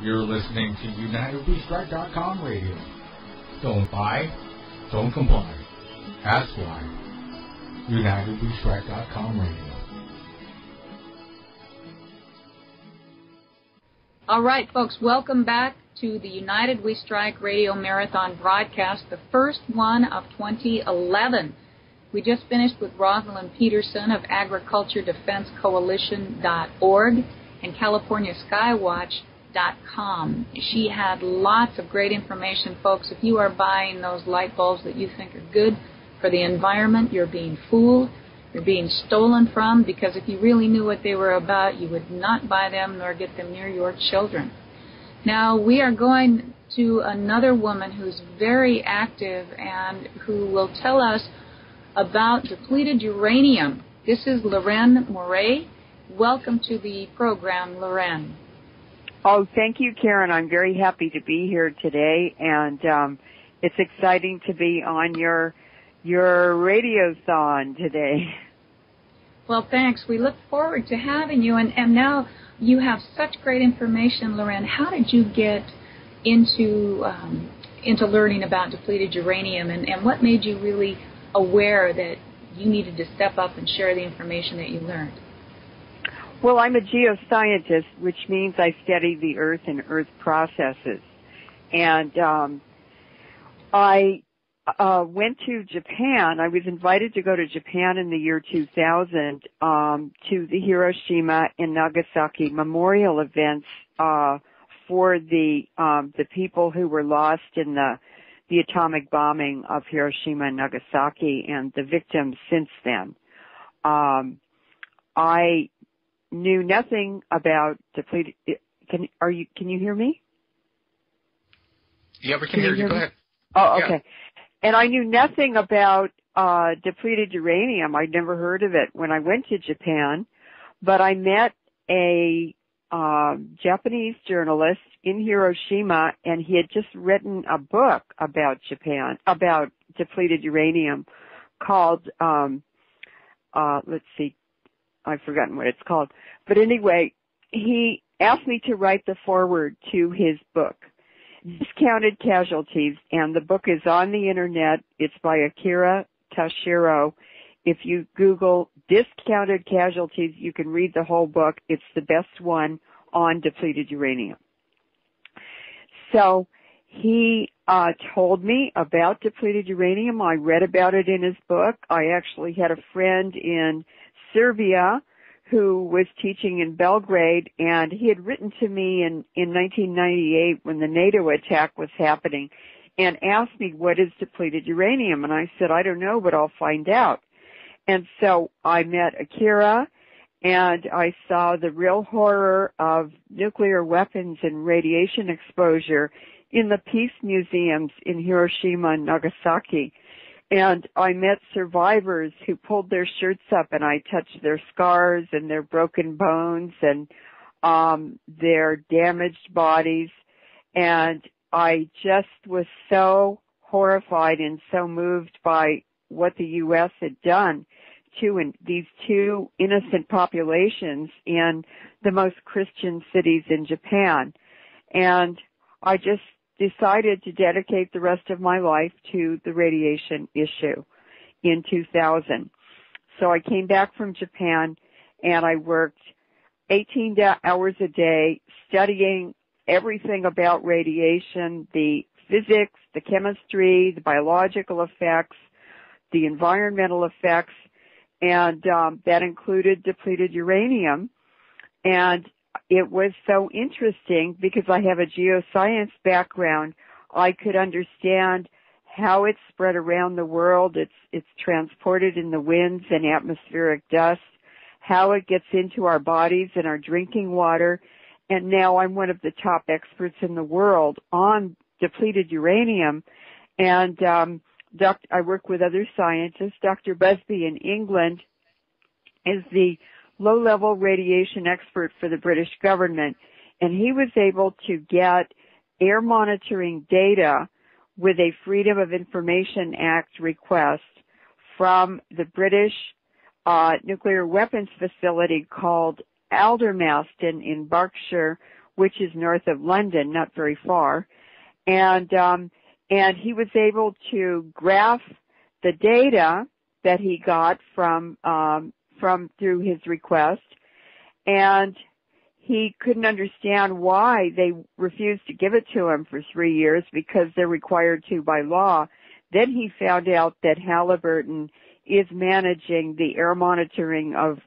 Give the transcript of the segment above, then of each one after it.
You're listening to UNITEDWESTRIKE.com radio. Don't buy, don't comply. Ask why. UNITEDWESTRIKE.com radio. All right, folks, welcome back to the United We Strike Radio Marathon broadcast, the first one of 2011. We just finished with Rosalind Peterson of AgricultureDefenseCoalition.org and CaliforniaSkywatch.com. She had lots of great information, folks. If you are buying those light bulbs that you think are good for the environment, you're being fooled. You're being stolen from, because if you really knew what they were about, you would not buy them nor get them near your children. Now, we are going to another woman who's very active and who will tell us about depleted uranium. This is Leuren Moret. Welcome to the program, Leuren. Oh, thank you, Karen. I'm very happy to be here today, and it's exciting to be on your radiothon today. Well, thanks. We look forward to having you. And now you have such great information, Leuren. How did you get into learning about depleted uranium, and what made you really aware that you needed to step up and share the information that you learned? Well, I'm a geoscientist, which means I study the Earth and Earth processes. And I went to Japan. I was invited to go to Japan in the year 2000 to the Hiroshima and Nagasaki memorial events for the people who were lost in the atomic bombing of Hiroshima and Nagasaki and the victims since then. I knew nothing about depleted. Can you hear me? Yeah, we can hear you. Go ahead. Oh, okay. Yeah. And I knew nothing about depleted uranium. I'd never heard of it when I went to Japan, but I met a Japanese journalist in Hiroshima, and he had just written a book about Japan, about depleted uranium, called let's see, I've forgotten what it's called. But anyway, he asked me to write the foreword to his book, Discounted Casualties, and the book is on the internet. It's by Akira Tashiro. If you Google Discounted Casualties, you can read the whole book. It's the best one on depleted uranium. So he told me about depleted uranium. I read about it in his book. I actually had a friend in Serbia who was teaching in Belgrade, and he had written to me in 1998 when the NATO attack was happening and asked me, what is depleted uranium? And I said, I don't know, but I'll find out. And so I met Akira, and I saw the real horror of nuclear weapons and radiation exposure in the peace museums in Hiroshima and Nagasaki. And I met survivors who pulled their shirts up, and I touched their scars and their broken bones and their damaged bodies. And I just was so horrified and so moved by what the U.S. had done to these two innocent populations in the most Christian cities in Japan. And I just decided to dedicate the rest of my life to the radiation issue in 2000. So I came back from Japan, and I worked 18 hours a day studying everything about radiation, the physics, the chemistry, the biological effects, the environmental effects, and that included depleted uranium. And it was so interesting because I have a geoscience background. I could understand how it's spread around the world. It's transported in the winds and atmospheric dust, how it gets into our bodies and our drinking water. And now I'm one of the top experts in the world on depleted uranium. And I work with other scientists. Dr. Busby in England is the low-level radiation expert for the British government, and he was able to get air monitoring data with a Freedom of Information Act request from the British nuclear weapons facility called Aldermaston in Berkshire, which is north of London, not very far. And he was able to graph the data that he got from through his request, and he couldn't understand why they refused to give it to him for 3 years, because they're required to by law. Then he found out that Halliburton is managing the air monitoring of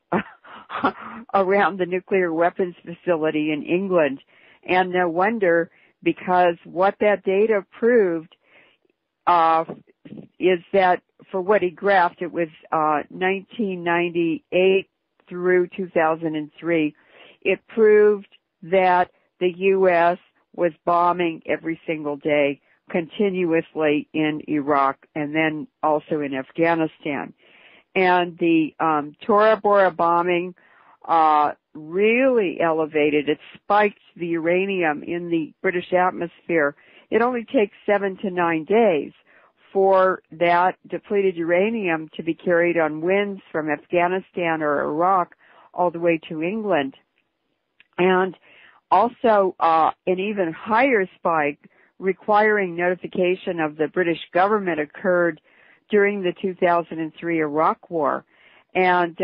around the nuclear weapons facility in England. And no wonder, because what that data proved is that for what he graphed, it was 1998 through 2003. It proved that the U.S. was bombing every single day, continuously in Iraq, and then also in Afghanistan. And the Tora Bora bombing really elevated. It spiked the uranium in the British atmosphere. It only takes 7 to 9 days for that depleted uranium to be carried on winds from Afghanistan or Iraq all the way to England. And also an even higher spike requiring notification of the British government occurred during the 2003 Iraq War. And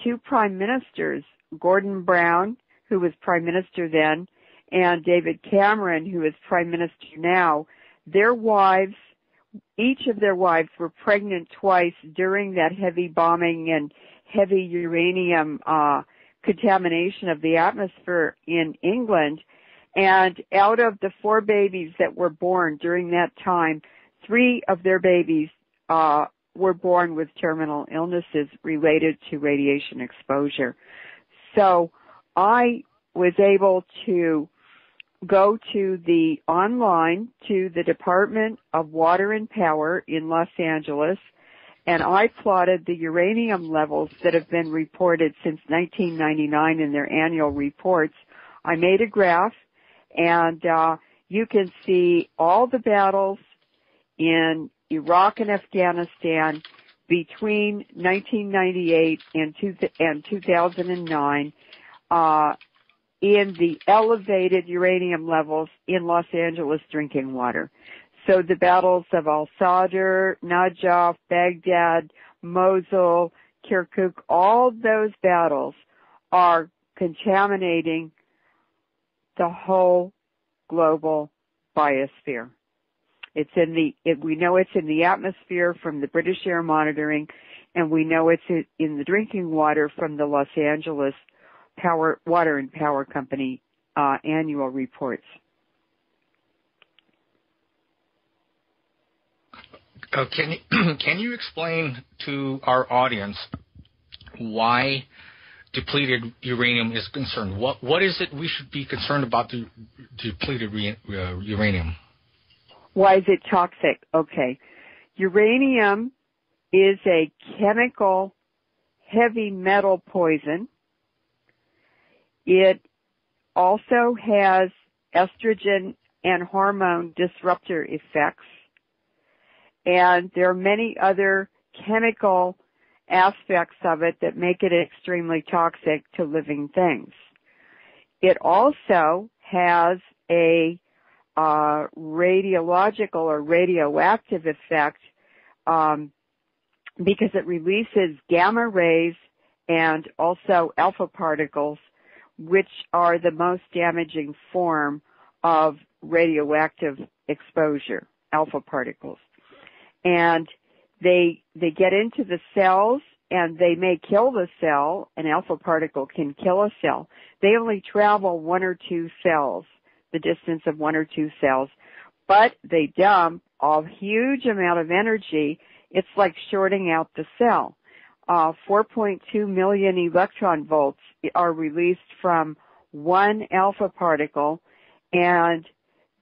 two prime ministers, Gordon Brown, who was prime minister then, and David Cameron, who is prime minister now, their wives, each of their wives were pregnant twice during that heavy bombing and heavy uranium contamination of the atmosphere in England. And out of the 4 babies that were born during that time, 3 of their babies were born with terminal illnesses related to radiation exposure. So I was able to go to the online to the Department of Water and Power in Los Angeles, and I plotted the uranium levels that have been reported since 1999 in their annual reports. I made a graph, and you can see all the battles in Iraq and Afghanistan between 1998 and 2009 in the elevated uranium levels in Los Angeles drinking water. So the battles of Al-Sadr, Najaf, Baghdad, Mosul, Kirkuk, all those battles are contaminating the whole global biosphere. It's we know it's in the atmosphere from the British air monitoring, and we know it's in the drinking water from the Los Angeles Water and Power Company annual reports. Can you explain to our audience why depleted uranium is concerned? What is it we should be concerned about the depleted uranium? Why is it toxic? Okay. Uranium is a chemical heavy metal poison. It also has estrogen and hormone disruptor effects. And there are many other chemical aspects of it that make it extremely toxic to living things. It also has a radiological or radioactive effect because it releases gamma rays and also alpha particles, which are the most damaging form of radioactive exposure, alpha particles. And they get into the cells, and they may kill the cell. An alpha particle can kill a cell. They only travel 1 or 2 cells, the distance of 1 or 2 cells, but they dump a huge amount of energy. It's like shorting out the cell. 4.2 million electron volts are released from 1 alpha particle, and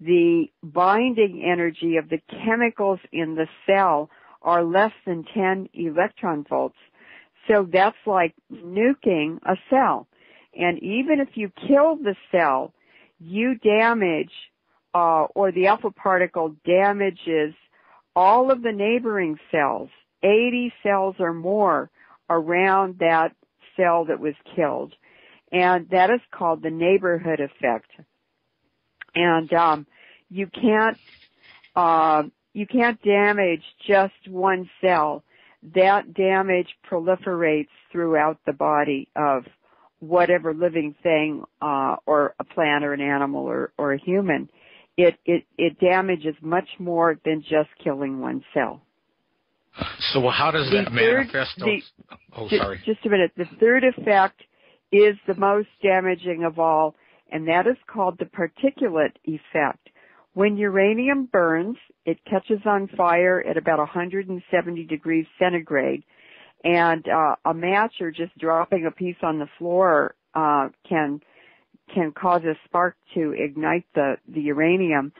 the binding energy of the chemicals in the cell are less than 10 electron volts. So that's like nuking a cell. And even if you kill the cell, you damage, or the alpha particle damages all of the neighboring cells, 80 cells or more around that cell that was killed. And that is called the neighborhood effect. And you can't damage just one cell. That damage proliferates throughout the body of whatever living thing, or a plant or an animal or a human. It damages much more than just killing one cell. So how does that manifest? Sorry. Just a minute. The third effect is the most damaging of all, and that is called the particulate effect. When uranium burns, it catches on fire at about 170 degrees centigrade, and a match or just dropping a piece on the floor can cause a spark to ignite the uranium,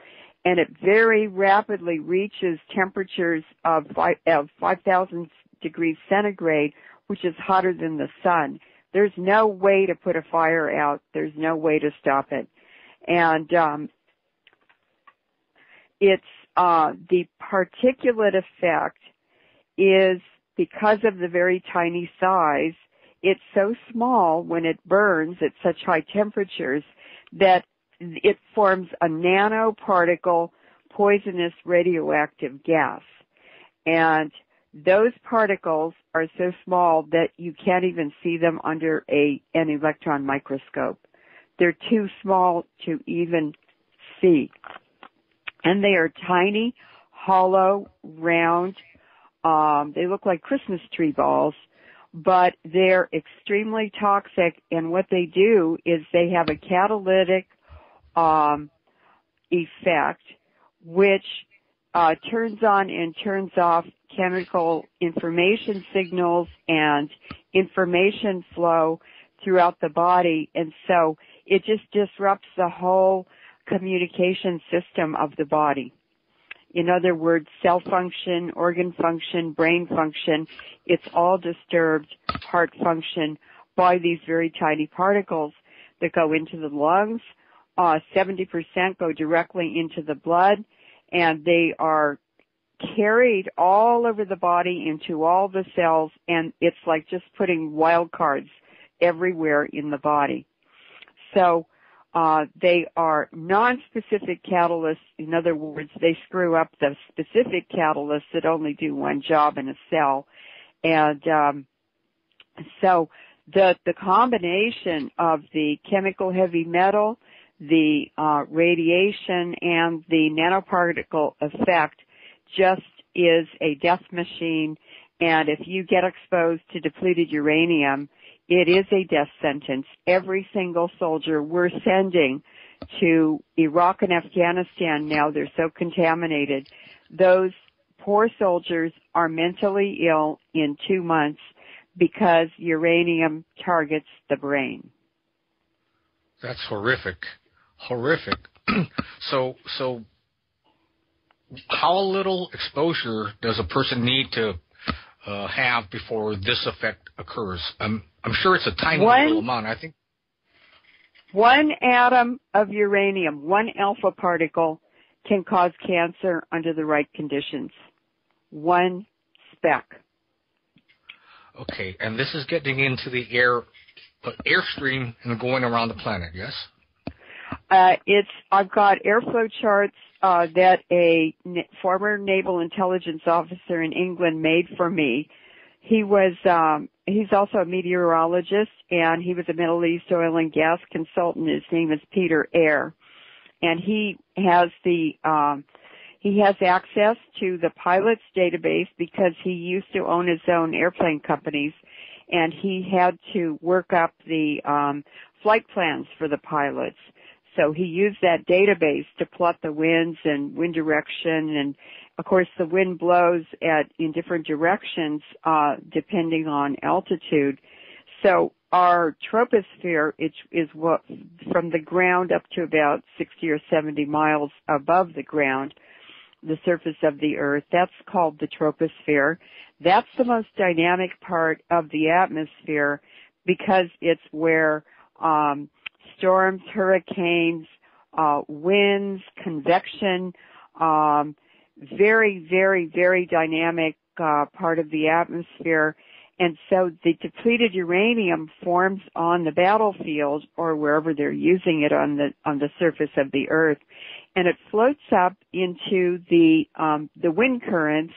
and it very rapidly reaches temperatures of 5,000 degrees centigrade, which is hotter than the sun. There's no way to put a fire out. There's no way to stop it. And it's the particulate effect is, because of the very tiny size, it's so small when it burns at such high temperatures that it forms a nanoparticle poisonous radioactive gas. And those particles are so small that you can't even see them under an electron microscope. They're too small to even see. And they are tiny, hollow, round. They look like Christmas tree balls, but they're extremely toxic. And what they do is they have a catalytic effect, which turns on and turns off chemical information signals and information flow throughout the body. And so it just disrupts the whole communication system of the body. In other words, cell function, organ function, brain function, it's all disturbed, heart function, by these very tiny particles that go into the lungs. 70% go directly into the blood, and they are carried all over the body into all the cells, and it's like just putting wild cards everywhere in the body. So they are non-specific catalysts. In other words, they screw up the specific catalysts that only do one job in a cell. And so the combination of the chemical heavy metal, the radiation, and the nanoparticle effect just is a death machine. And if you get exposed to depleted uranium, it is a death sentence. Every single soldier we're sending to Iraq and Afghanistan now, they're so contaminated. Those poor soldiers are mentally ill in 2 months because uranium targets the brain. That's horrific. Horrific. So how little exposure does a person need to have before this effect occurs? I'm sure it's a tiny little amount. I think 1 atom of uranium, 1 alpha particle, can cause cancer under the right conditions. 1 speck. Okay, and this is getting into the airstream and going around the planet, yes? I've got airflow charts that a former naval intelligence officer in England made for me. He's also a meteorologist, and he was a Middle East oil and gas consultant. His name is Peter Eyre, and he has access to the pilots database because he used to own his own airplane companies, and he had to work up the flight plans for the pilots. So he used that database to plot the winds and wind direction, and of course the wind blows in different directions depending on altitude. So our troposphere is what from the ground up to about 60 or 70 miles above the ground, the surface of the Earth. That's called the troposphere. That's the most dynamic part of the atmosphere because it's where storms, hurricanes, winds, convection, very, very, very dynamic part of the atmosphere. And so the depleted uranium forms on the battlefield or wherever they're using it on the surface of the earth, and it floats up into the wind currents,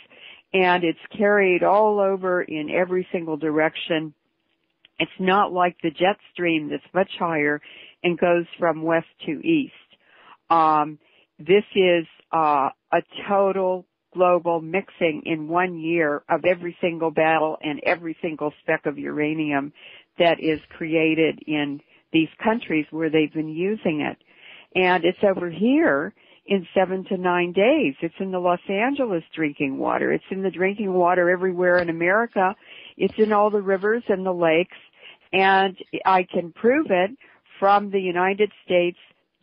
and it's carried all over in every single direction. It's not like the jet stream that's much higher and goes from west to east. This is a total global mixing in 1 year of every single battle and every single speck of uranium that is created in these countries where they've been using it. And it's over here in 7 to 9 days. It's in the Los Angeles drinking water. It's in the drinking water everywhere in America. It's in all the rivers and the lakes. And I can prove it from the United States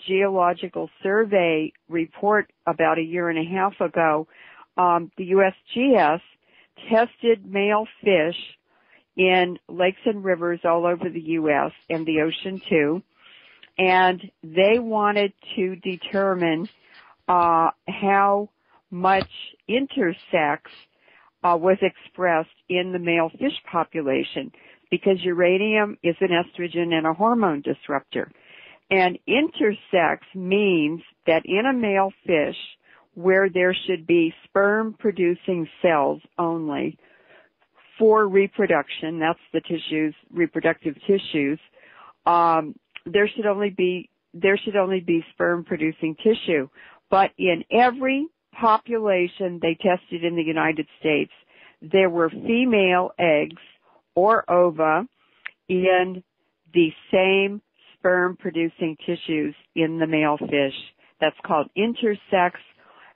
Geological Survey report about a year and a half ago. The USGS tested male fish in lakes and rivers all over the U.S. and the ocean too, and they wanted to determine how much intersex was expressed in the male fish population, because uranium is an estrogen and a hormone disruptor. And intersex means that in a male fish, where there should be sperm-producing cells only for reproduction, that's the tissues, reproductive tissues, there should only be sperm-producing tissue. But in every population they tested in the United States, there were female eggs or ova in the same sperm-producing tissues in the male fish. That's called intersex,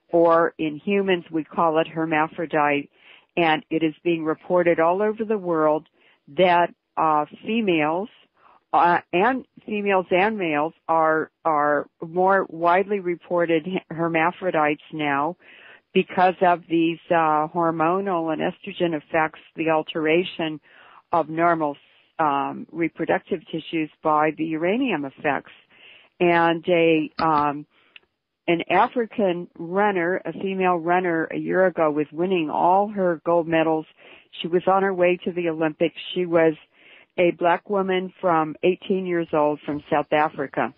or in humans we call it hermaphrodite, and it is being reported all over the world that females and males are more widely reported hermaphrodites now because of these hormonal and estrogen effects, the alteration of normal reproductive tissues by the uranium effects. And an African runner, a female runner a year ago, was winning all her gold medals. She was on her way to the Olympics. She was a black woman from 18 years old from South Africa.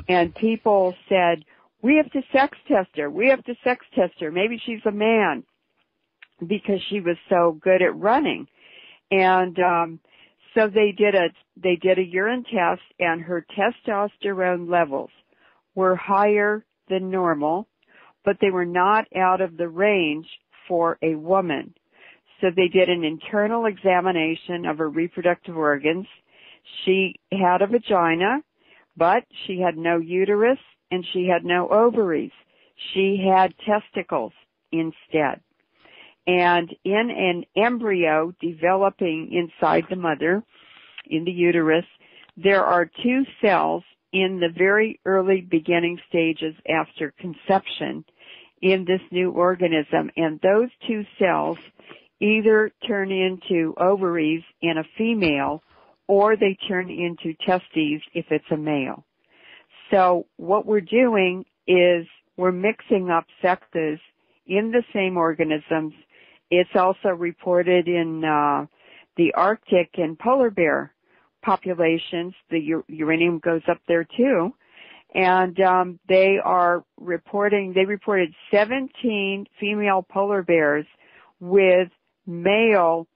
And people said, we have to sex test her. We have to sex test her. Maybe she's a man, because she was so good at running. And so they did a urine test, and her testosterone levels were higher than normal, but they were not out of the range for a woman. So they did an internal examination of her reproductive organs. She had a vagina, but she had no uterus and she had no ovaries. She had testicles instead. And in an embryo developing inside the mother, in the uterus, there are two cells in the very early beginning stages after conception in this new organism, and those two cells either turn into ovaries in a female or they turn into testes if it's a male. So what we're doing is we're mixing up sexes in the same organisms. It's also reported in the Arctic and polar bear populations. The uranium goes up there too. And they reported 17 female polar bears with male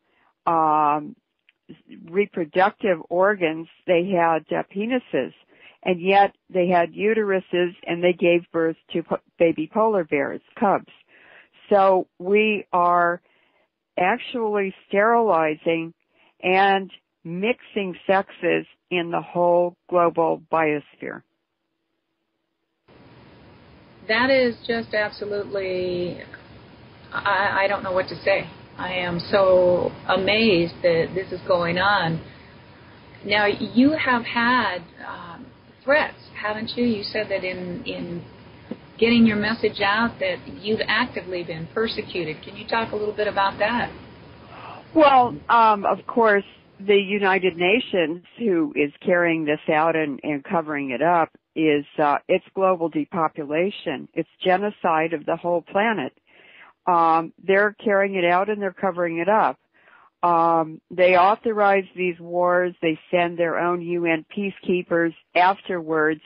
reproductive organs. They had penises, and yet they had uteruses, and they gave birth to baby polar bears, cubs. So we are actually sterilizing and mixing sexes in the whole global biosphere. That is just absolutely, I don't know what to say. I am so amazed that this is going on. Now, you have had threats, haven't you? You said that in getting your message out that you've actively been persecuted. Can you talk a little bit about that? Well, of course, the United Nations, who is carrying this out and covering it up, is it's global depopulation. It's genocide of the whole planet. They're carrying it out and they're covering it up. they authorize these wars. They send their own UN peacekeepers. Afterwards,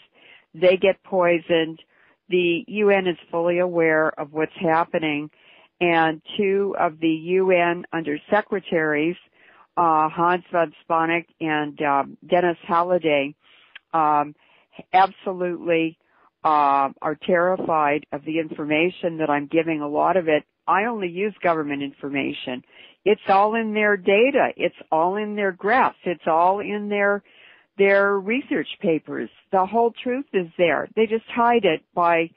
they get poisoned. The UN is fully aware of what's happening, and two of the UN undersecretaries, Hans von Spanek and Dennis Halliday, absolutely are terrified of the information that I'm giving. A lot of it, I only use government information. It's all in their data. It's all in their graphs. It's all in their research papers. The whole truth is there. They just hide it by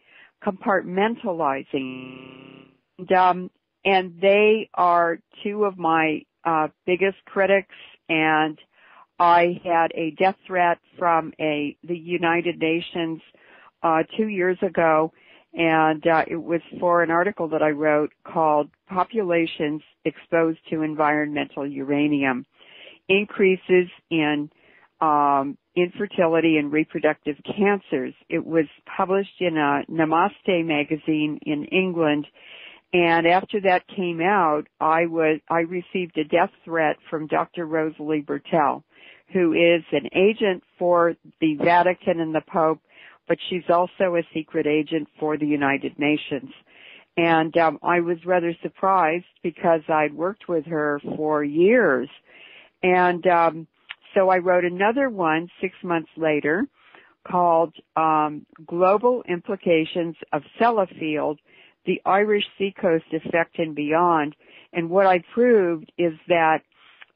compartmentalizing. And they are two of my biggest critics, and I had a death threat from the United Nations 2 years ago, and it was for an article that I wrote called Populations Exposed to Environmental Uranium, Increases in Infertility and Reproductive Cancers. It was published in a Namaste magazine in England, and after that came out, I received a death threat from Dr. Rosalie Bertell, who is an agent for the Vatican and the Pope, but she's also a secret agent for the United Nations. And I was rather surprised because I'd worked with her for years. And so I wrote another one 6 months later called Global Implications of Sellafield, the Irish Seacoast Effect and Beyond. And what I proved is that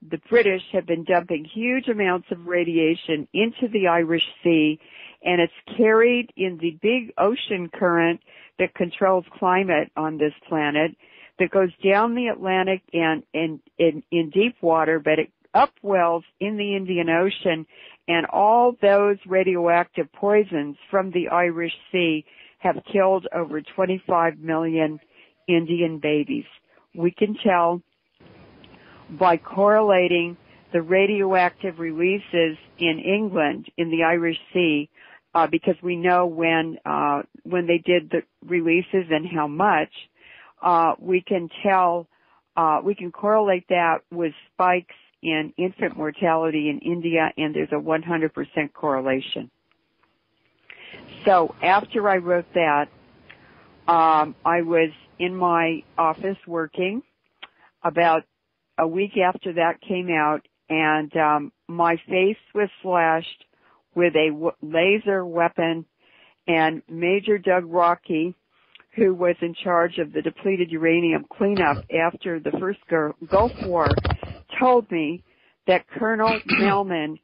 the British have been dumping huge amounts of radiation into the Irish Sea, and it's carried in the big ocean current that controls climate on this planet, that goes down the Atlantic and in deep water, but it upwells in the Indian Ocean, and all those radioactive poisons from the Irish Sea have killed over 25 million Indian babies. We can tell by correlating the radioactive releases in England in the Irish Sea, because we know when they did the releases and how much, we can tell, we can correlate that with spikes in infant mortality in India, and there's a 100% correlation. So after I wrote that, I was in my office working. About a week after that came out, and my face was slashed with a laser weapon, and Major Doug Rockey, who was in charge of the depleted uranium cleanup after the first Gulf War, told me that Colonel Melman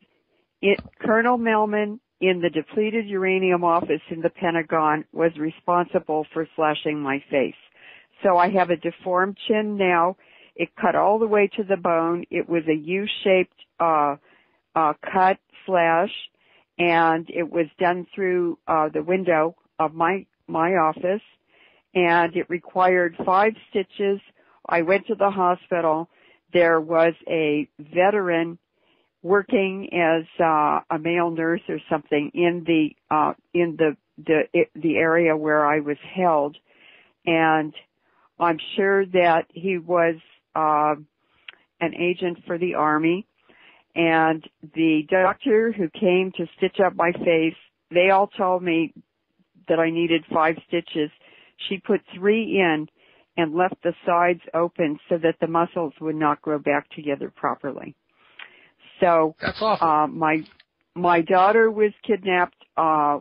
in the depleted uranium office in the Pentagon was responsible for slashing my face. So I have a deformed chin now. It cut all the way to the bone. It was a U-shaped cut slash, and it was done through the window of my office, and it required 5 stitches. I went to the hospital. There was a veteran working as a male nurse or something in the area where I was held, and I'm sure that he was an agent for the Army. And the doctor who came to stitch up my face, they all told me that I needed 5 stitches. She put 3 in and left the sides open so that the muscles would not grow back together properly. So that's awful. My daughter was kidnapped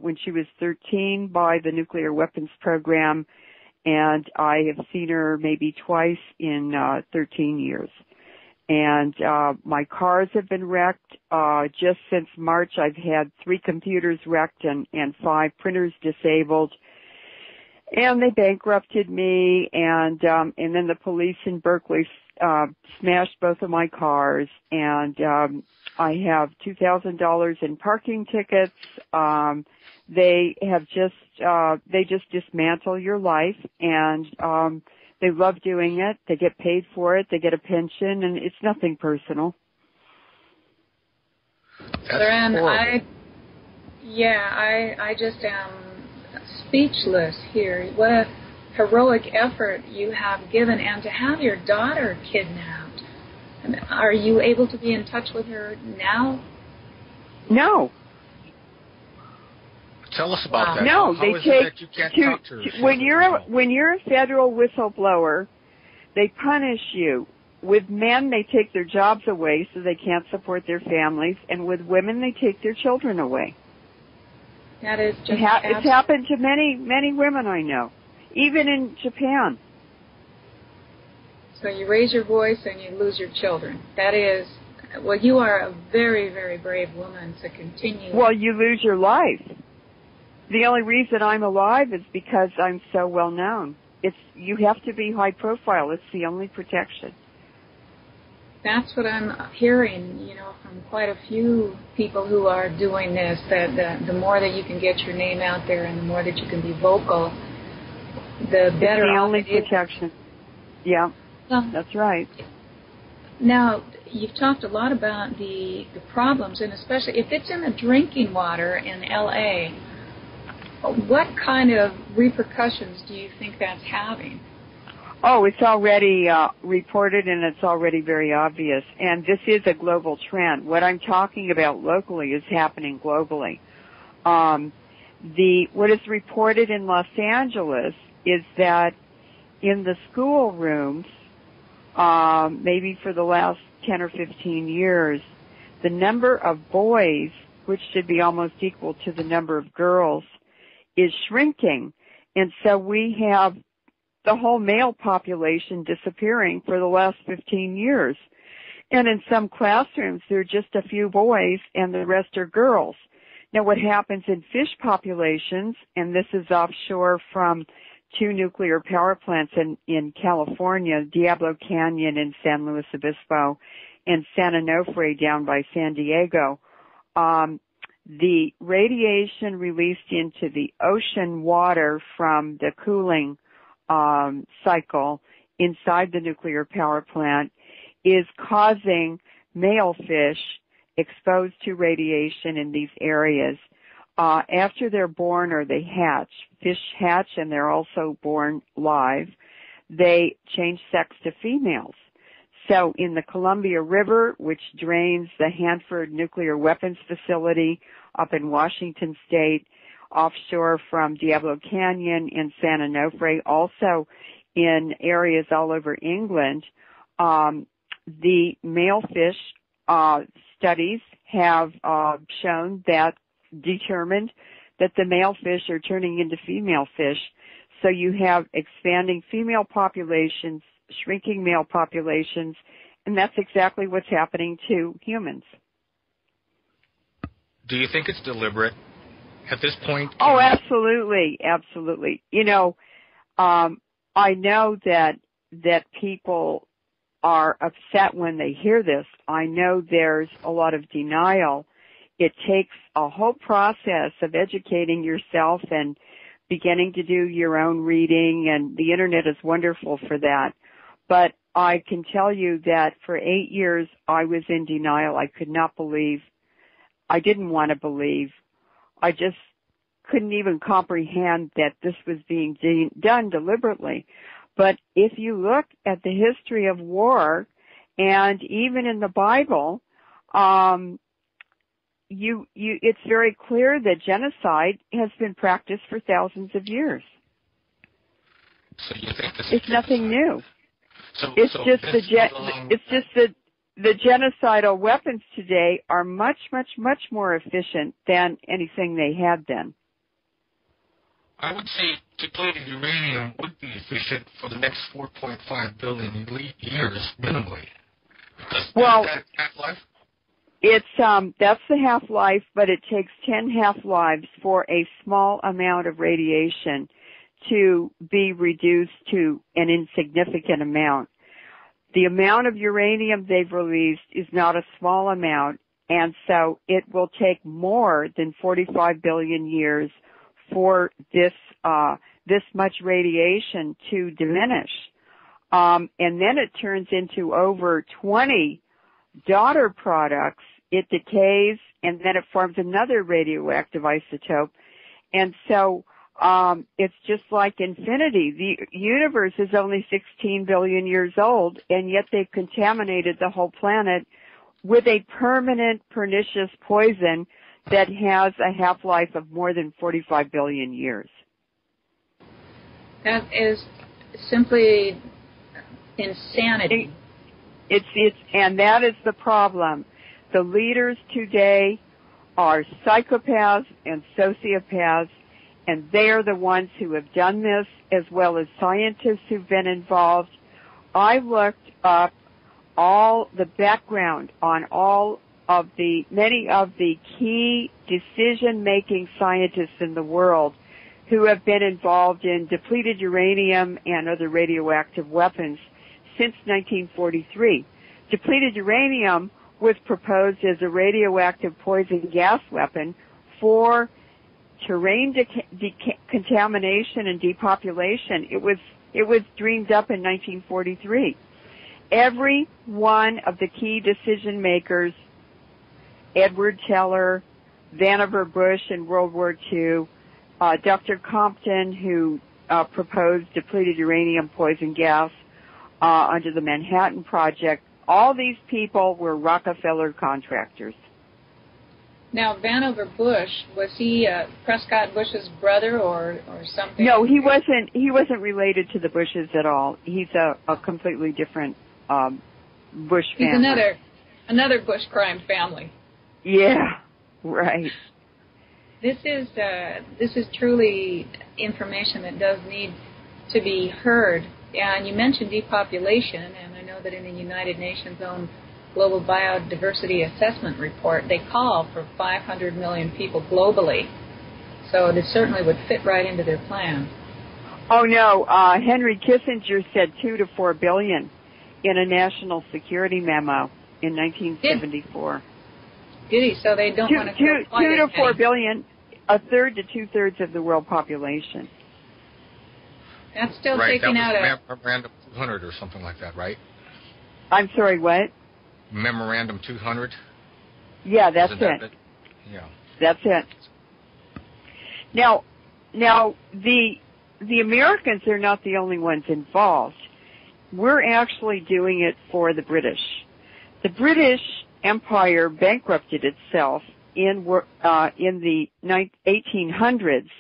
when she was 13 by the nuclear weapons program, and I have seen her maybe twice in 13 years. And my cars have been wrecked. Just since March, I've had 3 computers wrecked and 5 printers disabled. And they bankrupted me, and then the police in Berkeley smashed both of my cars, and I have $2,000 in parking tickets. They just dismantle your life, and they love doing it. They get paid for it. They get a pension, and it's nothing personal. Leuren, I just am speechless here. What a heroic effort you have given, and to have your daughter kidnapped. And are you able to be in touch with her now? No. Tell us about that. No, how they is take it that you can't talk to her? when you're a federal whistleblower, they punish you. With men, they take their jobs away so they can't support their families, and with women, they take their children away. That is just it's happened to many women I know, even in Japan. So you raise your voice and you lose your children. That is, well, you are a very, very brave woman to continue. Well, you lose your life. The only reason I'm alive is because I'm so well known. You have to be high profile. It's the only protection. That's what I'm hearing, from quite a few people who are doing this, that the more that you can get your name out there and the more that you can be vocal, the better. It's the only protection. Yeah, that's right. Now, you've talked a lot about the problems, and especially if it's in the drinking water in L.A., what kind of repercussions do you think that's having? Oh, it's already reported, and it's already very obvious. And this is a global trend. What I'm talking about locally is happening globally. What is reported in Los Angeles is that in the schoolrooms, maybe for the last 10 or 15 years, the number of boys, which should be almost equal to the number of girls, is shrinking. And so we have the whole male population disappearing for the last 15 years. And in some classrooms, there are just a few boys and the rest are girls. Now, what happens in fish populations, and this is offshore from 2 nuclear power plants in California, Diablo Canyon in San Luis Obispo and San Onofre down by San Diego, the radiation released into the ocean water from the cooling cycle inside the nuclear power plant is causing male fish exposed to radiation in these areas. After they're born or they hatch, fish hatch and they're also born live, they change sex to females. So in the Columbia River, which drains the Hanford Nuclear Weapons Facility up in Washington State, offshore from Diablo Canyon in San Onofre, also in areas all over England, the male fish studies have determined that the male fish are turning into female fish. So you have expanding female populations, shrinking male populations, and that's exactly what's happening to humans. Do you think it's deliberate? At this point? Oh, absolutely, absolutely. I know that people are upset when they hear this. I know there's a lot of denial. It takes a whole process of educating yourself and beginning to do your own reading, and the Internet is wonderful for that. But I can tell you that for 8 years I was in denial. I could not believe. I didn't want to believe. I just couldn't even comprehend that this was being done deliberately. But if you look at the history of war, and even in the Bible, it's very clear that genocide has been practiced for thousands of years. So you think this it's nothing new. It's just that the genocidal weapons today are much, much, much more efficient than anything they had then. I would say depleted uranium would be efficient for the next 4.5 billion years minimally. Well, half-life? That's the half-life, but it takes 10 half-lives for a small amount of radiation to be reduced to an insignificant amount. The amount of uranium they've released is not a small amount, and so it will take more than 45 billion years for this much radiation to diminish. And then it turns into over 20 daughter products. It decays, and then it forms another radioactive isotope. And so it's just like infinity. The universe is only 16 billion years old, and yet they've contaminated the whole planet with a permanent pernicious poison that has a half-life of more than 45 billion years. That is simply insanity. And that is the problem. The leaders today are psychopaths and sociopaths, and they are the ones who have done this, as well as scientists who've been involved. I looked up all the background on many of the key decision-making scientists in the world who have been involved in depleted uranium and other radioactive weapons since 1943. Depleted uranium was proposed as a radioactive poison gas weapon for terrain contamination and depopulation. It was dreamed up in 1943. Every one of the key decision makers, Edward Teller, Vannevar Bush in World War II, Dr. Compton, who proposed depleted uranium poison gas under the Manhattan Project, all these people were Rockefeller contractors. Now, Vannevar Bush, was he Prescott Bush's brother or something? No, he wasn't. He wasn't related to the Bushes at all. He's a completely different Bush family. He's another Bush crime family. Yeah, right. This is truly information that does need to be heard. And you mentioned depopulation, and I know that in the United Nations' own Global Biodiversity Assessment Report, they call for 500 million people globally. So this certainly would fit right into their plan. Oh, no. Henry Kissinger said 2 to 4 billion in a national security memo in 1974. Did he? So they don't want to kill 2 to 4 billion, a third to two-thirds of the world population. That's still right, taking out a... Memorandum 200 or something like that, right? I'm sorry, what? Memorandum 200? Yeah, that's it. Yeah. That's it. Now, the Americans are not the only ones involved. We're actually doing it for the British. The British Empire bankrupted itself in the 1800s,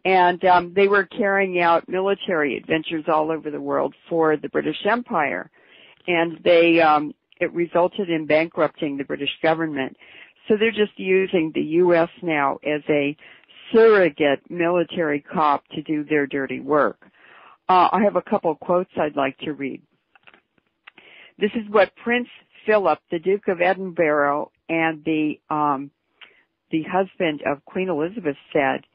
and they were carrying out military adventures all over the world for the British Empire, and it resulted in bankrupting the British government. So they're just using the U.S. now as a surrogate military cop to do their dirty work. I have a couple of quotes I'd like to read. This is what Prince Philip, the Duke of Edinburgh, and the husband of Queen Elizabeth said.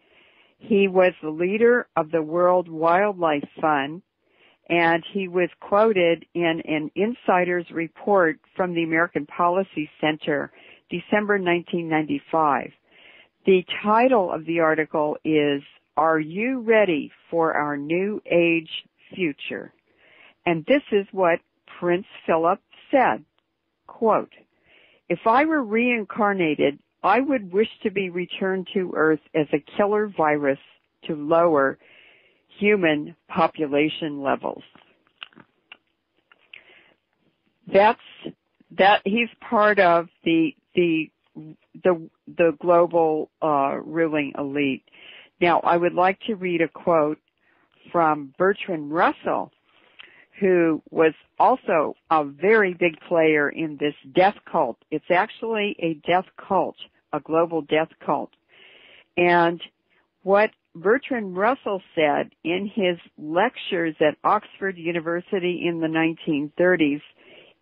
He was the leader of the World Wildlife Fund, and he was quoted in an insider's report from the American Policy Center, December 1995. The title of the article is, "Are You Ready for Our New Age Future?" And this is what Prince Philip said, quote, "If I were reincarnated, I would wish to be returned to Earth as a killer virus to lower human population levels." He's part of the global ruling elite. Now, I would like to read a quote from Bertrand Russell, who was also a very big player in this death cult. It's actually a death cult, a global death cult. And what Bertrand Russell said in his lectures at Oxford University in the 1930s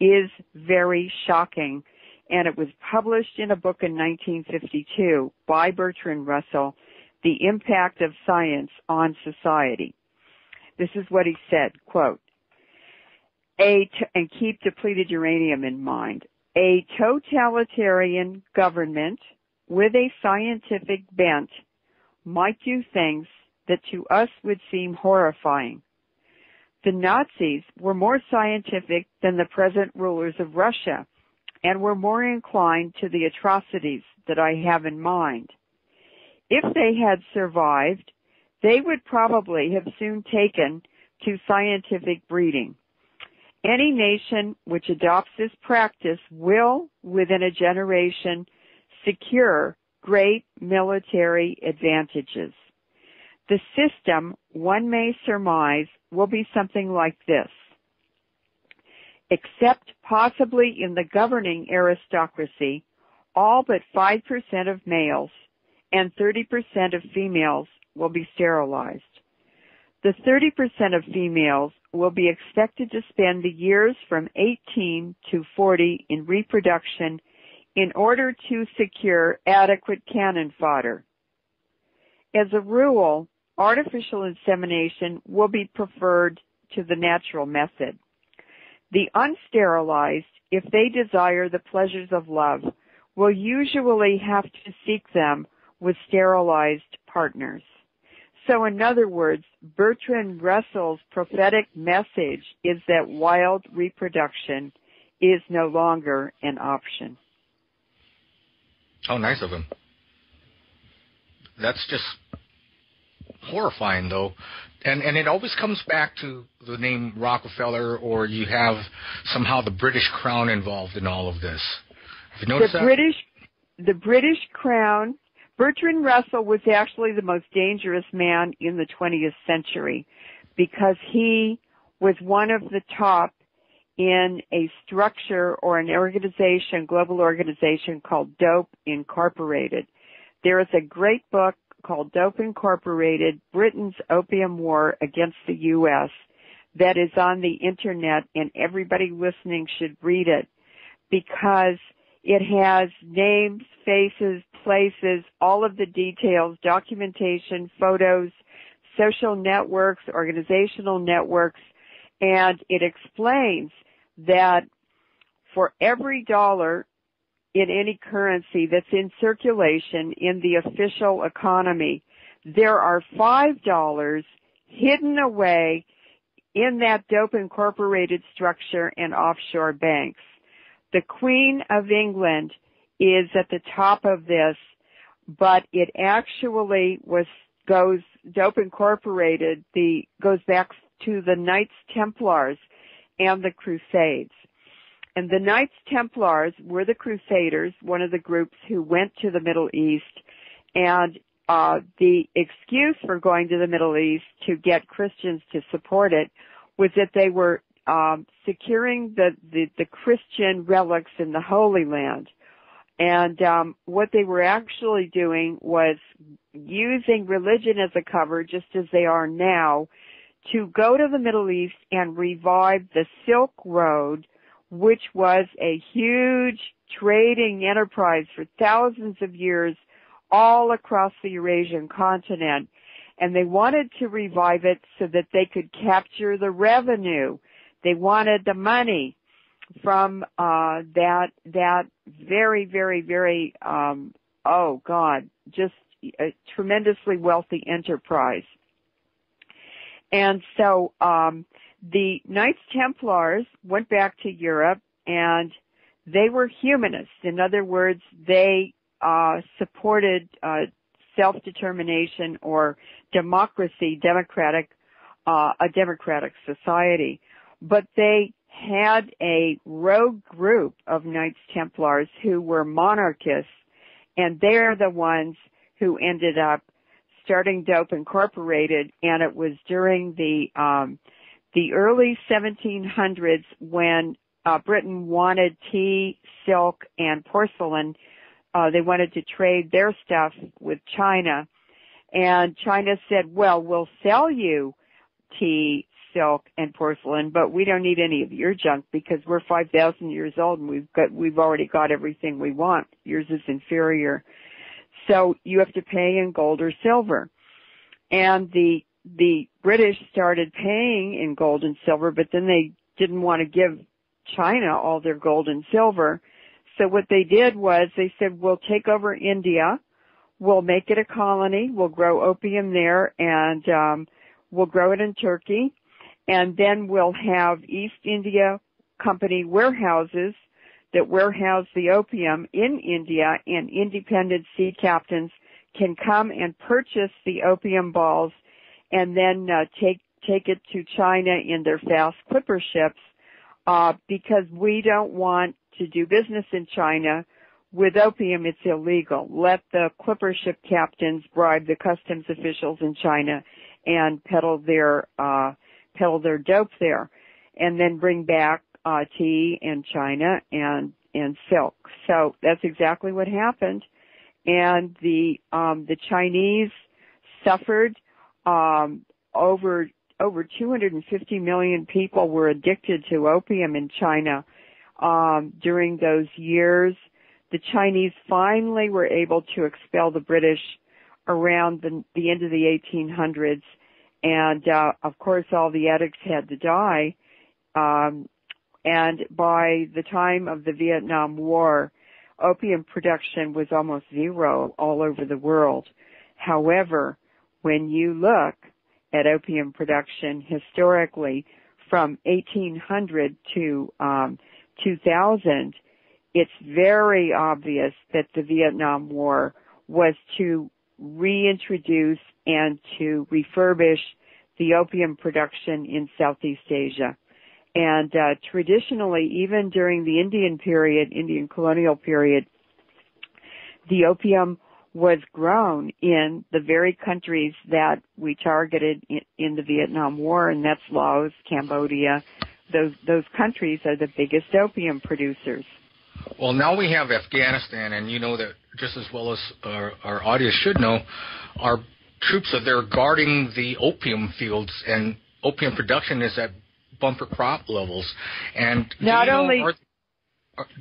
is very shocking. And it was published in a book in 1952 by Bertrand Russell, The Impact of Science on Society. This is what he said, quote, and keep depleted uranium in mind, a totalitarian government with a scientific bent might do things that to us would seem horrifying. The Nazis were more scientific than the present rulers of Russia and were more inclined to the atrocities that I have in mind. If they had survived, they would probably have soon taken to scientific breeding. Any nation which adopts this practice will, within a generation, secure great military advantages. The system, one may surmise, will be something like this. Except possibly in the governing aristocracy, all but 5% of males and 30% of females will be sterilized. The 30% of females will be expected to spend the years from 18 to 40 in reproduction in order to secure adequate cannon fodder. As a rule, artificial insemination will be preferred to the natural method. The unsterilized, if they desire the pleasures of love, will usually have to seek them with sterilized partners. So in other words, Bertrand Russell's prophetic message is that wild reproduction is no longer an option. Oh, nice of him. That's just horrifying, though. And it always comes back to the name Rockefeller, or you have somehow the British Crown involved in all of this. Have you noticed that? The British Crown. Bertrand Russell was actually the most dangerous man in the 20th century because he was one of the top in a structure or an organization, global organization called Dope Incorporated. There is a great book called Dope Incorporated, Britain's Opium War Against the U.S. that is on the internet, and everybody listening should read it because it has names, faces, places, all of the details, documentation, photos, social networks, organizational networks, and it explains that for every dollar in any currency that's in circulation in the official economy, there are $5 hidden away in that Dope Incorporated structure and offshore banks. The Queen of England is at the top of this, but it actually Dope Incorporated goes back to the Knights Templars and the Crusades. And the Knights Templars were the Crusaders, one of the groups who went to the Middle East, and the excuse for going to the Middle East to get Christians to support it was that they were securing the Christian relics in the Holy Land. And what they were actually doing was using religion as a cover, just as they are now, to go to the Middle East and revive the Silk Road, which was a huge trading enterprise for thousands of years all across the Eurasian continent. And they wanted to revive it so that they could capture the revenue. They wanted the money from that very, very, very, just a tremendously wealthy enterprise. And so the Knights Templars went back to Europe, and they were humanists. In other words, they supported self-determination or democracy, a democratic society. But they had a rogue group of Knights Templars who were monarchists, and they're the ones who ended up starting Dope Incorporated, and it was during the early 1700s when Britain wanted tea, silk, and porcelain. They wanted to trade their stuff with China, and China said, well, we'll sell you tea, silk, and porcelain, but we don't need any of your junk because we're 5,000 years old and we've already got everything we want. Yours is inferior. So you have to pay in gold or silver. And the British started paying in gold and silver, but then they didn't want to give China all their gold and silver. So what they did was they said, we'll take over India, we'll make it a colony, we'll grow opium there, and we'll grow it in Turkey, and then we'll have East India Company warehouses that warehouse the opium in India, and independent sea captains can come and purchase the opium balls and then take it to China in their fast clipper ships, because we don't want to do business in China. With opium, it's illegal. Let the clipper ship captains bribe the customs officials in China and peddle their dope there, and then bring back tea and China and silk. So that's exactly what happened. And the Chinese suffered. Over 250 million people were addicted to opium in China during those years. The Chinese finally were able to expel the British around the end of the 1800s, and of course all the addicts had to die. And by the time of the Vietnam War, opium production was almost zero all over the world. However, when you look at opium production historically from 1800 to 2000, it's very obvious that the Vietnam War was to reintroduce and to refurbish the opium production in Southeast Asia. And traditionally, even during the Indian colonial period, the opium was grown in the very countries that we targeted in the Vietnam War, and that's Laos, Cambodia. Those countries are the biggest opium producers. Well, now we have Afghanistan, and you know that just as well as our audience should know, our troops are there guarding the opium fields, and opium production is at bumper crop levels. And do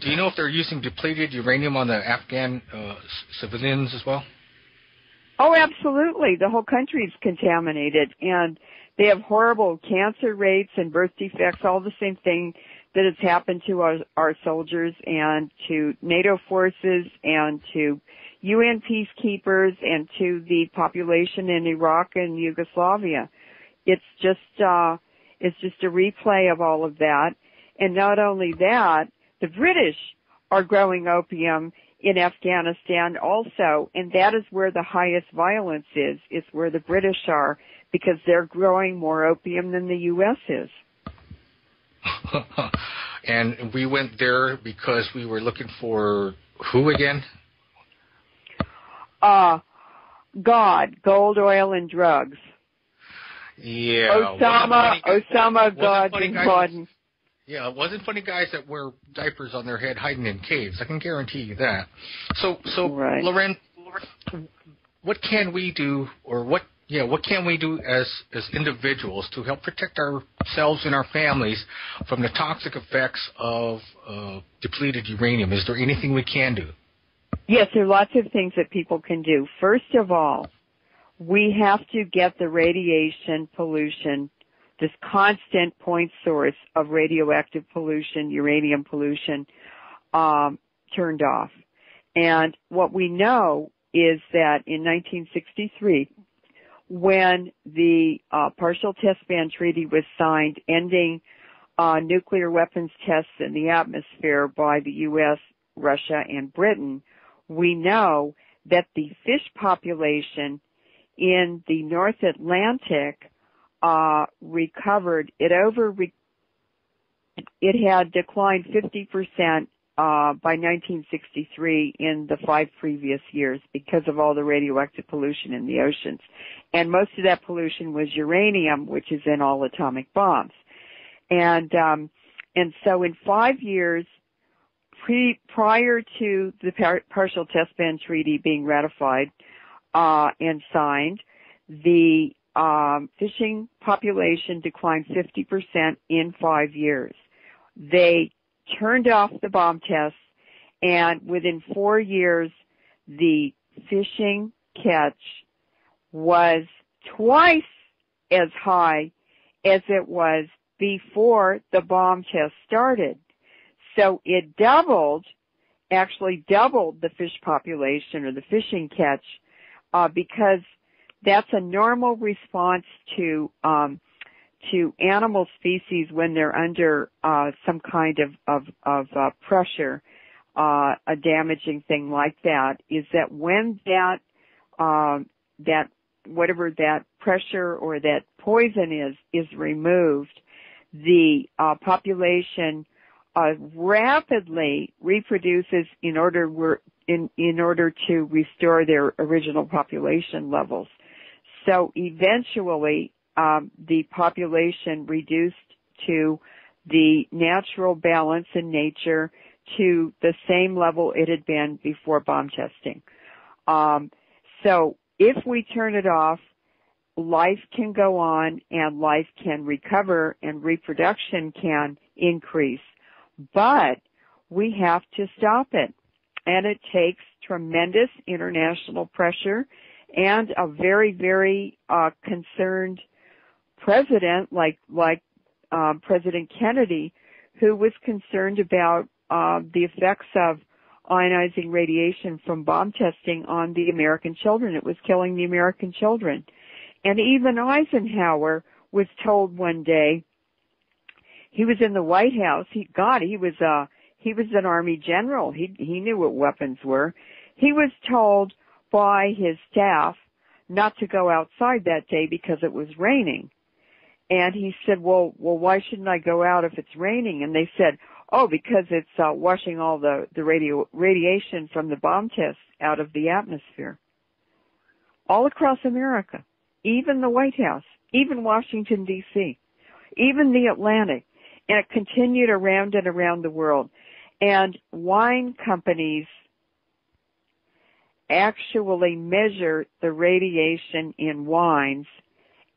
you know if they're using depleted uranium on the Afghan civilians as well? Oh, absolutely. The whole country is contaminated, and they have horrible cancer rates and birth defects, all the same thing that has happened to our soldiers and to NATO forces and to UN peacekeepers and to the population in Iraq and Yugoslavia. It's just a replay of all of that. And not only that, the British are growing opium in Afghanistan also, and that is where the highest violence is where the British are, because they're growing more opium than the U.S. is. And we went there because we were looking for who again? God, gold, oil, and drugs. Yeah. Osama God bin Laden. Yeah, it wasn't funny guys that wear diapers on their head hiding in caves. I can guarantee you that. So right. Leuren, what can we do, or what can we do as individuals to help protect ourselves and our families from the toxic effects of depleted uranium? Is there anything we can do? Yes, there are lots of things that people can do. First of all, we have to get the radiation pollution, this constant point source of radioactive pollution, uranium pollution, turned off. And what we know is that in 1963, when the Partial Test Ban Treaty was signed, ending nuclear weapons tests in the atmosphere by the U.S., Russia, and Britain, we know that the fish population in the North Atlantic recovered. It had declined 50% by 1963 in the 5 previous years because of all the radioactive pollution in the oceans. And most of that pollution was uranium, which is in all atomic bombs. And so in 5 years, prior to the Partial Test Ban Treaty being ratified and signed, the fishing population declined 50% in 5 years. They turned off the bomb tests, and within 4 years, the fishing catch was twice as high as it was before the bomb test started. So it actually doubled the fish population or the fishing catch, because that's a normal response to animal species when they're under some kind of pressure, a damaging thing like that, is that when that whatever that pressure or that poison is removed, the population rapidly reproduces in order to restore their original population levels. So eventually, the population reduced to the natural balance in nature to the same level it had been before bomb testing. So if we turn it off, life can go on and life can recover and reproduction can increase. But we have to stop it. And it takes tremendous international pressure and a very, very concerned president like President Kennedy, who was concerned about the effects of ionizing radiation from bomb testing on the American children. It was killing the American children. And even Eisenhower was told one day, he was in the White House, he was an Army general. He knew what weapons were. He was told by his staff not to go outside that day because it was raining. And he said, well, why shouldn't I go out if it's raining? And they said, oh, because it's washing all the radiation from the bomb tests out of the atmosphere. All across America, even the White House, even Washington, D.C., even the Atlantic. And it continued around and around the world. And wine companies actually measure the radiation in wines,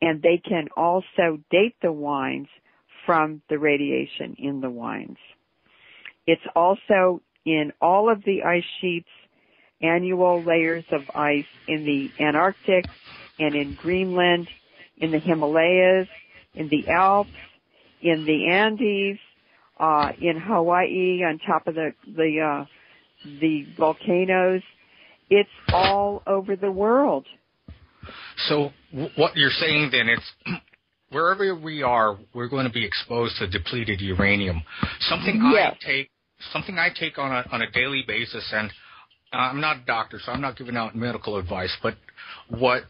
and they can also date the wines from the radiation in the wines. It's also in all of the ice sheets, annual layers of ice in the Antarctic and in Greenland, in the Himalayas, in the Alps, in the Andes, in Hawaii, on top of the volcanoes. It's all over the world. So what you're saying then, it's wherever we are, we're going to be exposed to depleted uranium. Something I take on a daily basis, and I'm not a doctor, so I'm not giving out medical advice, but what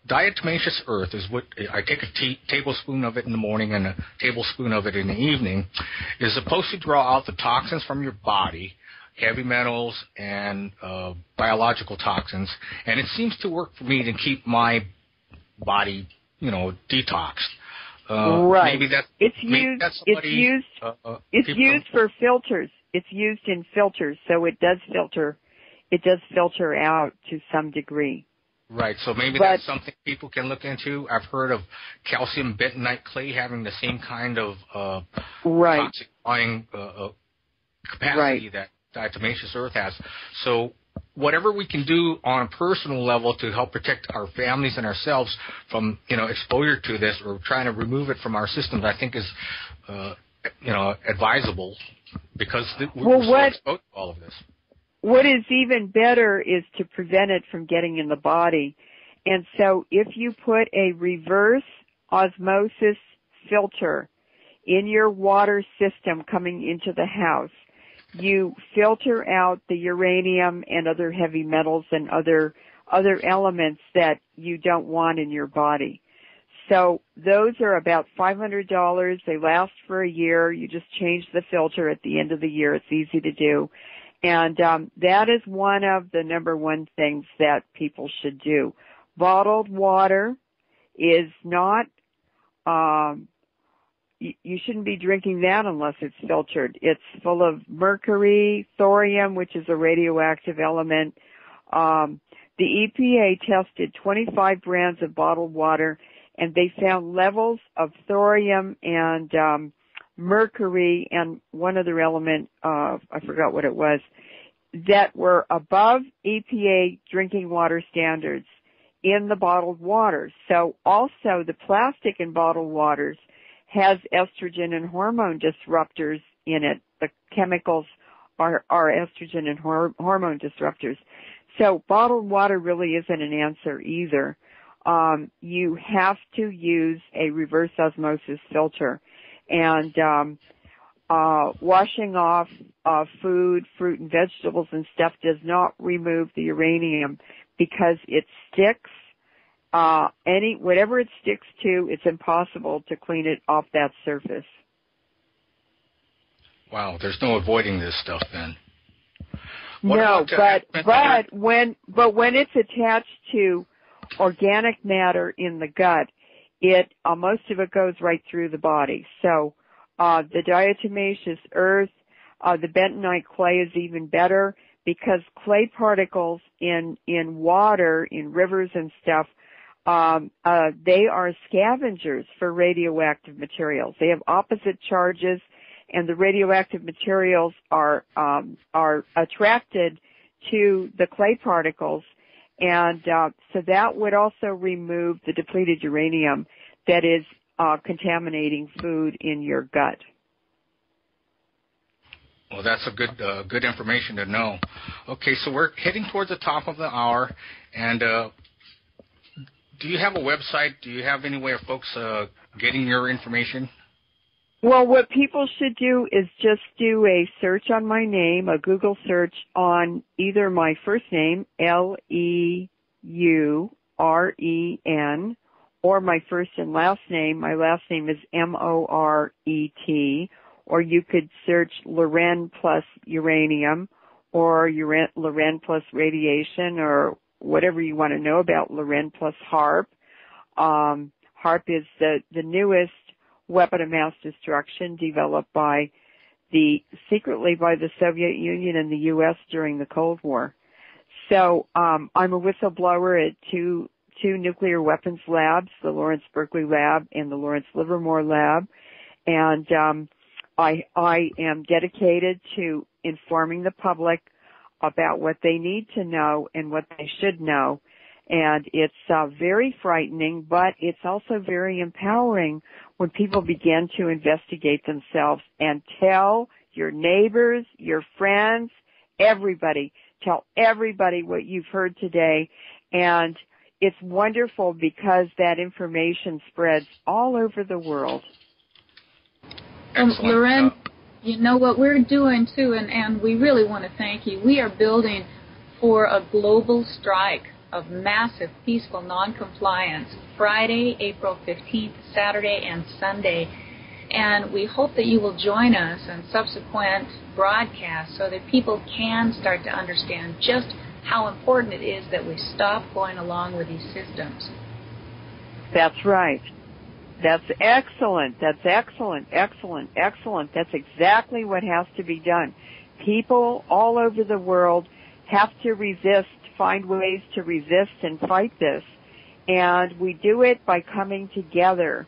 diatomaceous earth is, what I take a tablespoon of it in the morning and a tablespoon of it in the evening, is supposed to draw out the toxins from your body, heavy metals and biological toxins, and it seems to work for me to keep my body, detoxed. Right. Maybe it's used for filters. It's used in filters, so it does filter out to some degree. Right, so maybe that's something people can look into. I've heard of calcium bentonite clay having the same kind of toxifying capacity that diatomaceous earth has. So whatever we can do on a personal level to help protect our families and ourselves from, exposure to this, or trying to remove it from our systems, I think is, advisable, because we're so exposed to all of this. What is even better is to prevent it from getting in the body. And so if you put a reverse osmosis filter in your water system coming into the house, you filter out the uranium and other heavy metals and other elements that you don't want in your body. So those are about $500. They last for a year. You just change the filter at the end of the year. It's easy to do. And that is one of the number one things that people should do. Bottled water is not, you shouldn't be drinking that unless it's filtered. It's full of mercury, thorium, which is a radioactive element. The EPA tested 25 brands of bottled water, and they found levels of thorium and mercury and one other element, I forgot what it was, that were above EPA drinking water standards in the bottled water. So also the plastic in bottled waters has estrogen and hormone disruptors in it. The chemicals are estrogen and hormone disruptors. So bottled water really isn't an answer either. You have to use a reverse osmosis filter. And washing off food, fruit, and vegetables and stuff does not remove the uranium because it sticks whatever it sticks to, it's impossible to clean it off that surface. Wow, there's no avoiding this stuff then. When it's attached to organic matter in the gut, most of it goes right through the body. So the diatomaceous earth, the bentonite clay is even better because clay particles in water, in rivers and stuff, they are scavengers for radioactive materials. They have opposite charges, and the radioactive materials are attracted to the clay particles, and so that would also remove the depleted uranium that is contaminating food in your gut. Well, that's a good information to know. Okay, so we're heading towards the top of the hour, and do you have a website? Do you have any way of folks getting your information? Well, what people should do is just do a search on my name, a Google search on either my first name, Leuren, or my first and last name. My last name is Moret, or you could search Leuren plus uranium, or Leuren plus radiation, or whatever you want to know about Leuren plus HAARP. HAARP is the newest weapon of mass destruction developed secretly by the Soviet Union and the U.S. during the Cold War. So I'm a whistleblower at two nuclear weapons labs, the Lawrence Berkeley Lab and the Lawrence Livermore Lab, and I am dedicated to informing the public about what they need to know and what they should know. And it's very frightening, but it's also very empowering when people begin to investigate themselves and tell your neighbors, your friends, everybody. Tell everybody what you've heard today. And it's wonderful because that information spreads all over the world. Leuren, you know what we're doing too, and we really want to thank you. We are building for a global strike of massive peaceful noncompliance Friday, April 15th, Saturday, and Sunday. And we hope that you will join us in subsequent broadcasts so that people can start to understand just how important it is that we stop going along with these systems. That's right. That's excellent. That's excellent, excellent, excellent. That's exactly what has to be done. People all over the world have to resist, find ways to resist and fight this. And we do it by coming together.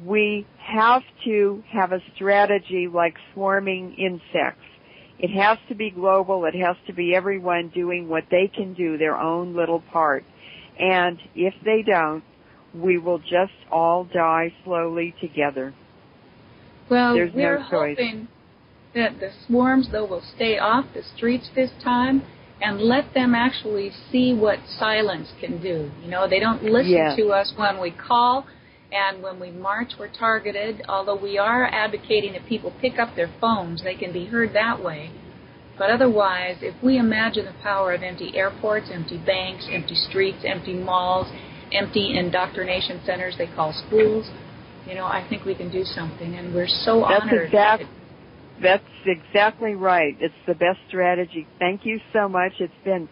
We have to have a strategy like swarming insects. It has to be global. It has to be everyone doing what they can do, their own little part. And if they don't, we will just all die slowly together. Well, there's we're no choice. Hoping that the swarms, though, will stay off the streets this time and let them actually see what silence can do. You know, they don't listen to us when we call, and when we march, we're targeted. Although we are advocating that people pick up their phones, they can be heard that way. But otherwise, if we imagine the power of empty airports, empty banks, empty streets, empty malls, empty indoctrination centers they call schools, you know, I think we can do something, and we're so honored. That's exactly right. It's the best strategy. Thank you so much. It's been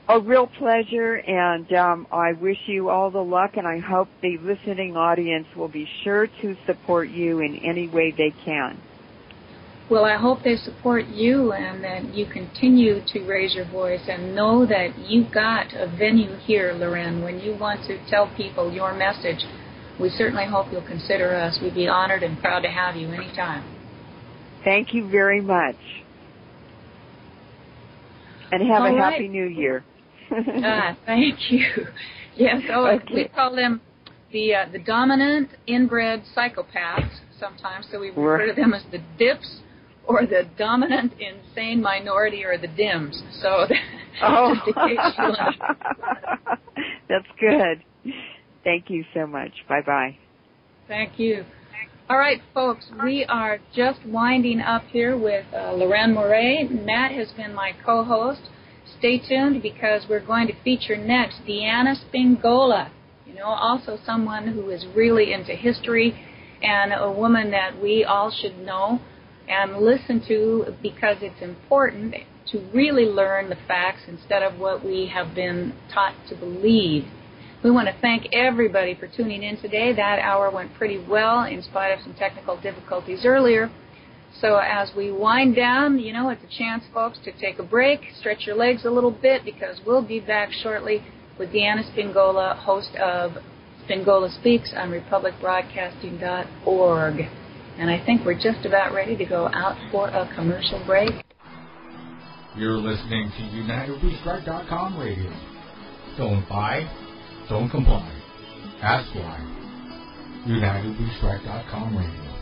a real pleasure, and I wish you all the luck, and I hope the listening audience will be sure to support you in any way they can. Well, I hope they support you and that you continue to raise your voice and know that you've got a venue here, Leuren. When you want to tell people your message, we certainly hope you'll consider us. We'd be honored and proud to have you anytime. Thank you very much. And have a happy new year. Thank you. Yes, we call them the dominant inbred psychopaths sometimes, so we refer to them as the dips, or the dominant insane minority, or the DIMS. So just in case you want. That's good. Thank you so much. Bye-bye. Thank you. All right, folks, we are just winding up here with Leuren Moret. Matt has been my co-host. stay tuned because we're going to feature next Deanna Spingola, also someone who is really into history and a woman that we all should know and listen to because it's important to really learn the facts instead of what we have been taught to believe. We want to thank everybody for tuning in today. That hour went pretty well in spite of some technical difficulties earlier. So as we wind down, it's a chance, folks, to take a break, stretch your legs a little bit because we'll be back shortly with Deanna Spingola, host of Spingola Speaks on republicbroadcasting.org. And I think we're just about ready to go out for a commercial break. You're listening to UNITEDWESTRIKE.com radio. Don't buy, don't comply. Ask why. UNITEDWESTRIKE.com radio.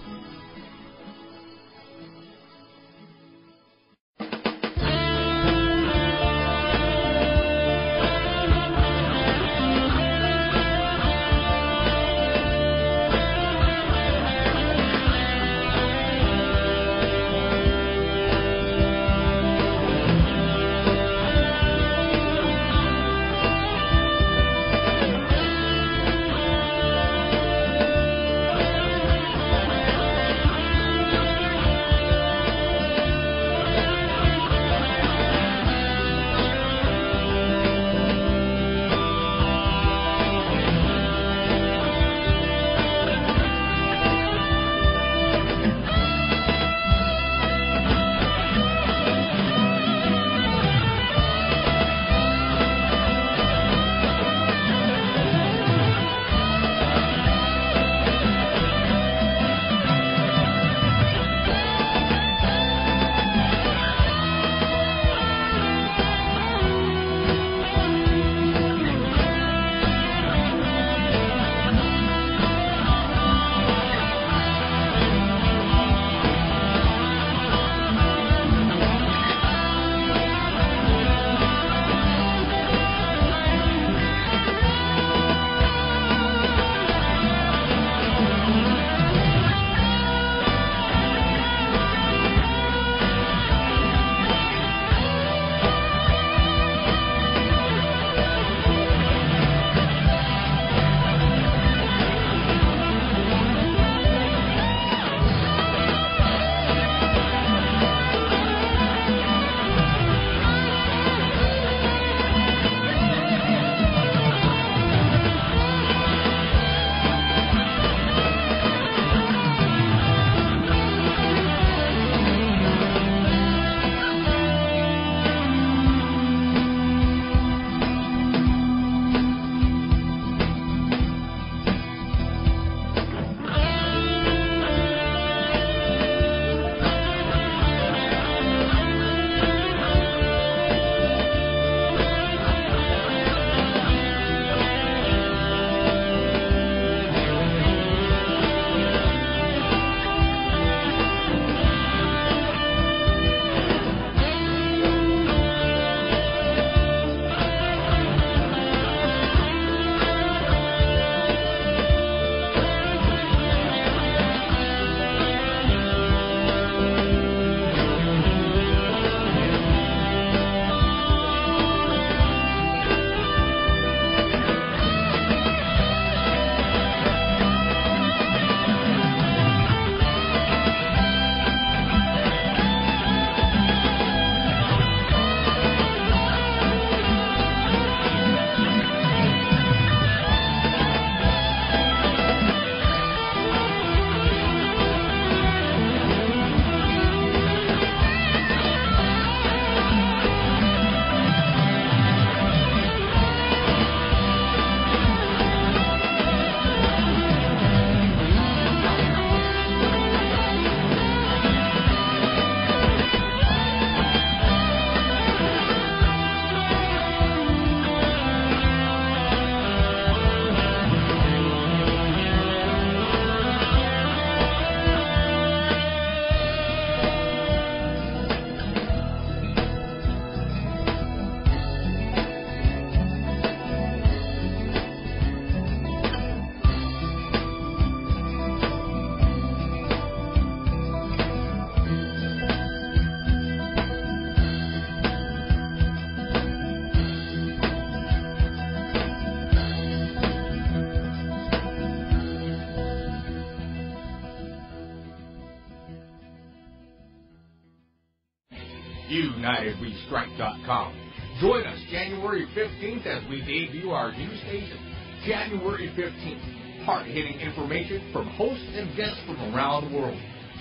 UNITEDWESTRIKE.com. Join us January 15th as we debut our new station. January 15th. Hard-hitting information from hosts and guests from around the world.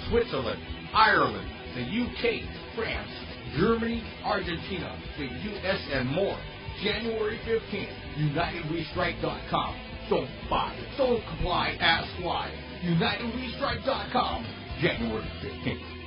Switzerland, Ireland, the UK, France, Germany, Argentina, the US, and more. January 15th. UNITEDWESTRIKE.com. Don't buy, don't comply, ask why. UNITEDWESTRIKE.com. January 15th.